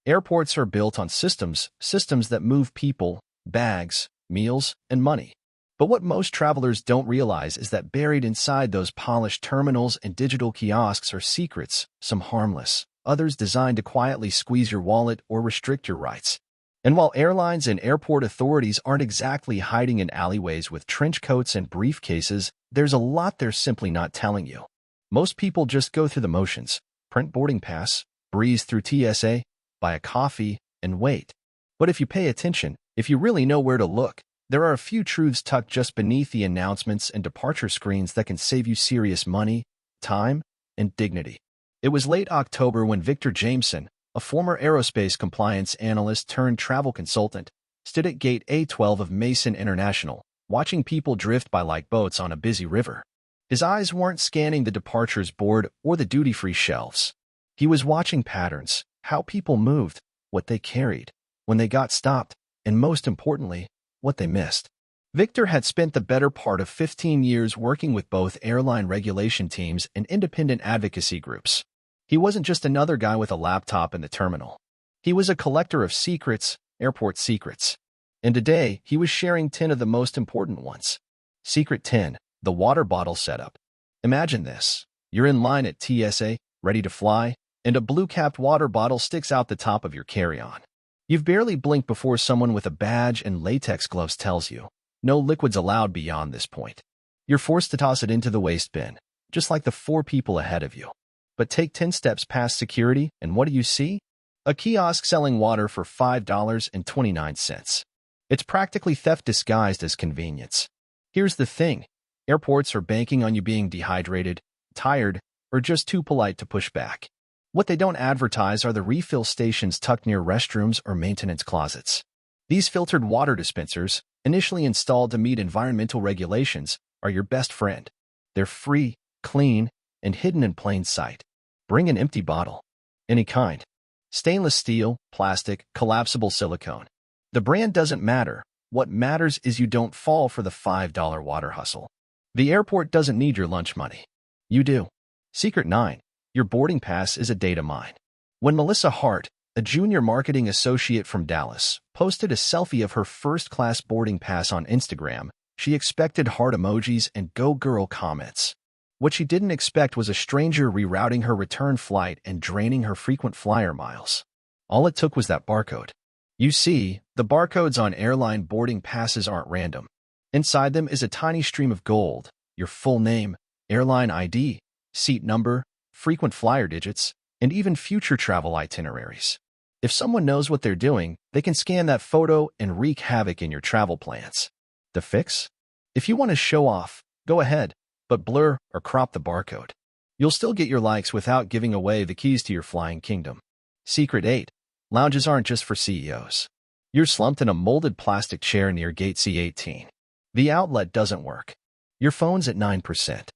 Airports are built on systems that move people, bags, meals, and money. But what most travelers don't realize is that buried inside those polished terminals and digital kiosks are secrets, some harmless, others designed to quietly squeeze your wallet or restrict your rights. And while airlines and airport authorities aren't exactly hiding in alleyways with trench coats and briefcases, there's a lot they're simply not telling you. Most people just go through the motions, print boarding pass, breeze through TSA, buy a coffee, and wait. But if you pay attention, if you really know where to look, there are a few truths tucked just beneath the announcements and departure screens that can save you serious money, time, and dignity. It was late October when Victor Jameson, a former aerospace compliance analyst turned travel consultant, stood at Gate A12 of Mason International, watching people drift by like boats on a busy river. His eyes weren't scanning the departures board or the duty-free shelves. He was watching patterns, how people moved, what they carried, when they got stopped, and most importantly, what they missed. Victor had spent the better part of 15 years working with both airline regulation teams and independent advocacy groups. He wasn't just another guy with a laptop in the terminal. He was a collector of secrets, airport secrets. And today, he was sharing 10 of the most important ones. Secret 10, the water bottle setup. Imagine this. You're in line at TSA, ready to fly, and a blue-capped water bottle sticks out the top of your carry-on. You've barely blinked before someone with a badge and latex gloves tells you, no liquids allowed beyond this point. You're forced to toss it into the waste bin, just like the 4 people ahead of you. But take 10 steps past security, and what do you see? A kiosk selling water for $5.29. It's practically theft disguised as convenience. Here's the thing. Airports are banking on you being dehydrated, tired, or just too polite to push back. What they don't advertise are the refill stations tucked near restrooms or maintenance closets. These filtered water dispensers, initially installed to meet environmental regulations, are your best friend. They're free, clean, and hidden in plain sight. Bring an empty bottle. Any kind. Stainless steel, plastic, collapsible silicone. The brand doesn't matter. What matters is you don't fall for the $5 water hustle. The airport doesn't need your lunch money. You do. Secret 9. Your boarding pass is a data mine. When Melissa Hart, a junior marketing associate from Dallas, posted a selfie of her first-class boarding pass on Instagram, she expected heart emojis and "Go Girl" comments. What she didn't expect was a stranger rerouting her return flight and draining her frequent flyer miles. All it took was that barcode. You see, the barcodes on airline boarding passes aren't random. Inside them is a tiny stream of gold, your full name, airline ID, seat number, frequent flyer digits, and even future travel itineraries. If someone knows what they're doing, they can scan that photo and wreak havoc in your travel plans. The fix? If you want to show off, go ahead, but blur or crop the barcode. You'll still get your likes without giving away the keys to your flying kingdom. Secret 8. Lounges aren't just for CEOs. You're slumped in a molded plastic chair near Gate C18. The outlet doesn't work. Your phone's at 9%.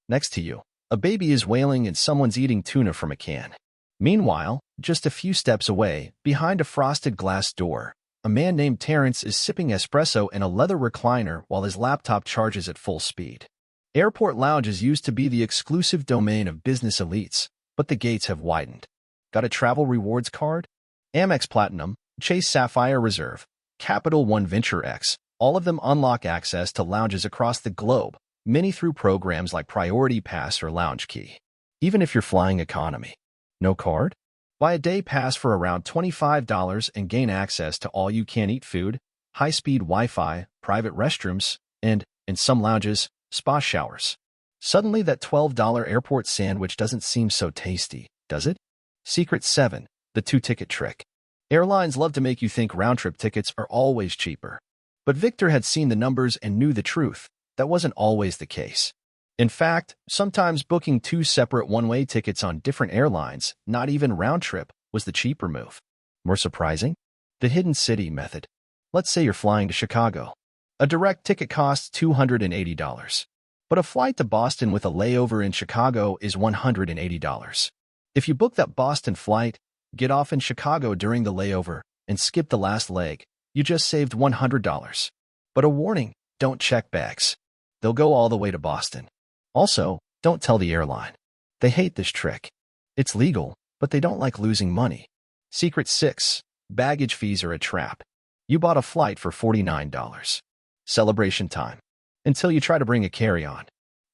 Next to you, a baby is wailing and someone's eating tuna from a can. Meanwhile, just a few steps away, behind a frosted glass door, a man named Terrence is sipping espresso in a leather recliner while his laptop charges at full speed. Airport lounges used to be the exclusive domain of business elites, but the gates have widened. Got a travel rewards card? Amex Platinum, Chase Sapphire Reserve, Capital One Venture X, all of them unlock access to lounges across the globe, many through programs like Priority Pass or Lounge Key. Even if you're flying economy. No card? Buy a day pass for around $25 and gain access to all-you-can-eat food, high-speed Wi-Fi, private restrooms, and, in some lounges, spa showers. Suddenly that $12 airport sandwich doesn't seem so tasty, does it? Secret 7. The 2-ticket trick. Airlines love to make you think round-trip tickets are always cheaper. But Victor had seen the numbers and knew the truth. That wasn't always the case. In fact, sometimes booking 2 separate one-way tickets on different airlines, not even round-trip, was the cheaper move. More surprising? The hidden city method. Let's say you're flying to Chicago. A direct ticket costs $280. But a flight to Boston with a layover in Chicago is $180. If you book that Boston flight, get off in Chicago during the layover, and skip the last leg, you just saved $100. But a warning, don't check bags. They'll go all the way to Boston. Also, don't tell the airline. They hate this trick. It's legal, but they don't like losing money. Secret 6. Baggage fees are a trap. You bought a flight for $49. Celebration time. Until you try to bring a carry-on.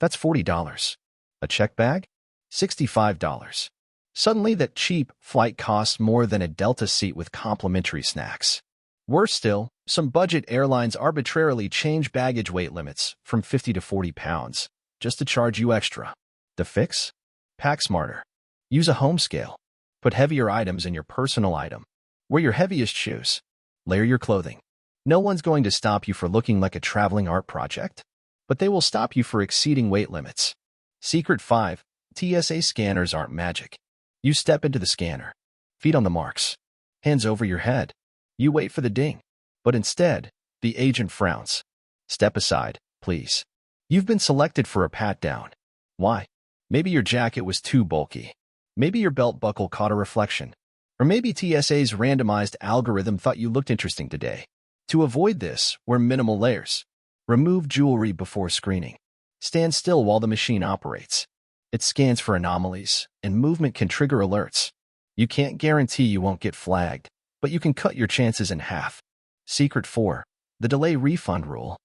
That's $40. A check bag? $65. Suddenly that cheap flight costs more than a Delta seat with complimentary snacks. Worse still, some budget airlines arbitrarily change baggage weight limits from 50 to 40 pounds just to charge you extra. The fix? Pack smarter. Use a home scale. Put heavier items in your personal item. Wear your heaviest shoes. Layer your clothing. No one's going to stop you for looking like a traveling art project, but they will stop you for exceeding weight limits. Secret 5. TSA scanners aren't magic. You step into the scanner. Feet on the marks. Hands over your head. You wait for the ding. But instead, the agent frowns. Step aside, please. You've been selected for a pat-down. Why? Maybe your jacket was too bulky. Maybe your belt buckle caught a reflection. Or maybe TSA's randomized algorithm thought you looked interesting today. To avoid this, wear minimal layers. Remove jewelry before screening. Stand still while the machine operates. It scans for anomalies, and movement can trigger alerts. You can't guarantee you won't get flagged, but you can cut your chances in half. Secret 4. The delay refund rule.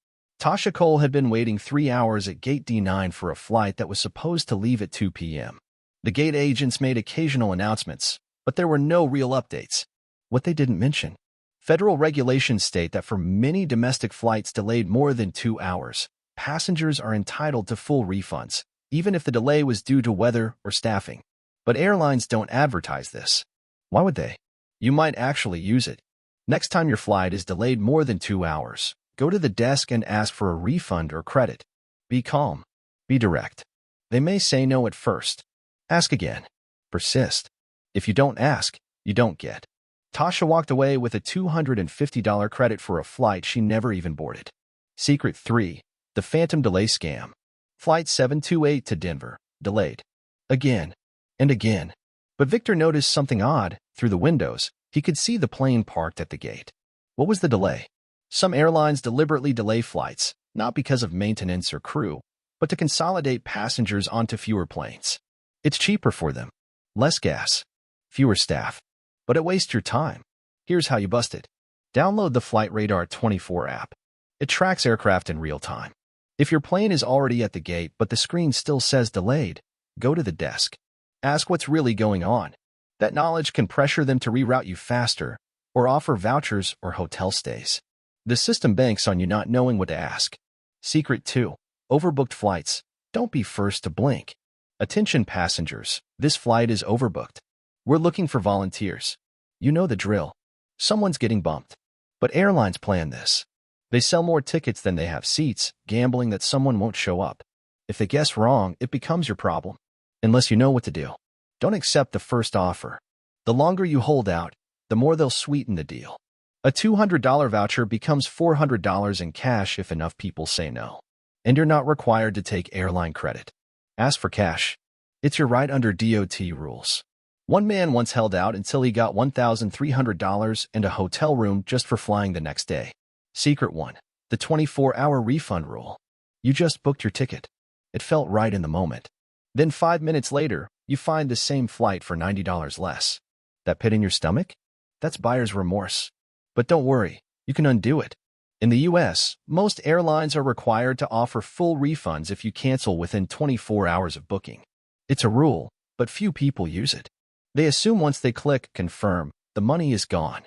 Tasha Cole had been waiting 3 hours at Gate D9 for a flight that was supposed to leave at 2 p.m. The gate agents made occasional announcements, but there were no real updates. What they didn't mention. Federal regulations state that for many domestic flights delayed more than 2 hours, passengers are entitled to full refunds, even if the delay was due to weather or staffing. But airlines don't advertise this. Why would they? You might actually use it. Next time your flight is delayed more than 2 hours, go to the desk and ask for a refund or credit. Be calm. Be direct. They may say no at first. Ask again. Persist. If you don't ask, you don't get. Tasha walked away with a $250 credit for a flight she never even boarded. Secret 3. The Phantom Delay Scam. Flight 728 to Denver. Delayed. Again. And again. But Victor noticed something odd. Through the windows, he could see the plane parked at the gate. What was the delay? Some airlines deliberately delay flights, not because of maintenance or crew, but to consolidate passengers onto fewer planes. It's cheaper for them. Less gas. Fewer staff. But it wastes your time. Here's how you bust it. Download the Flight Radar 24 app. It tracks aircraft in real time. If your plane is already at the gate but the screen still says delayed, go to the desk. Ask what's really going on. That knowledge can pressure them to reroute you faster or offer vouchers or hotel stays. The system banks on you not knowing what to ask. Secret 2. Overbooked flights. Don't be first to blink. Attention passengers, this flight is overbooked. We're looking for volunteers. You know the drill. Someone's getting bumped. But airlines plan this. They sell more tickets than they have seats, gambling that someone won't show up. If they guess wrong, it becomes your problem. Unless you know what to do. Don't accept the first offer. The longer you hold out, the more they'll sweeten the deal. A $200 voucher becomes $400 in cash if enough people say no. And you're not required to take airline credit. Ask for cash. It's your right under DOT rules. One man once held out until he got $1,300 and a hotel room just for flying the next day. Secret 1. The 24-hour refund rule. You just booked your ticket. It felt right in the moment. Then 5 minutes later, you find the same flight for $90 less. That pit in your stomach? That's buyer's remorse. But don't worry, you can undo it. In the US, most airlines are required to offer full refunds if you cancel within 24 hours of booking. It's a rule, but few people use it. They assume once they click confirm, the money is gone.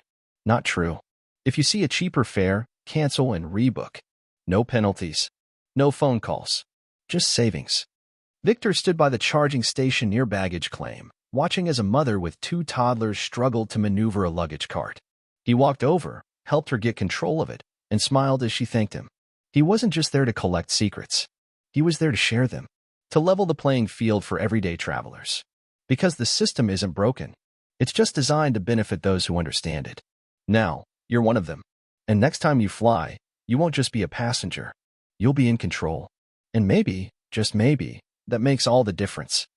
Not true. If you see a cheaper fare, cancel and rebook. No penalties. No phone calls. Just savings. Victor stood by the charging station near baggage claim, watching as a mother with 2 toddlers struggled to maneuver a luggage cart. He walked over, helped her get control of it, and smiled as she thanked him. He wasn't just there to collect secrets. He was there to share them, to level the playing field for everyday travelers. Because the system isn't broken. It's just designed to benefit those who understand it. Now, you're one of them. And next time you fly, you won't just be a passenger. You'll be in control. And maybe, just maybe, that makes all the difference.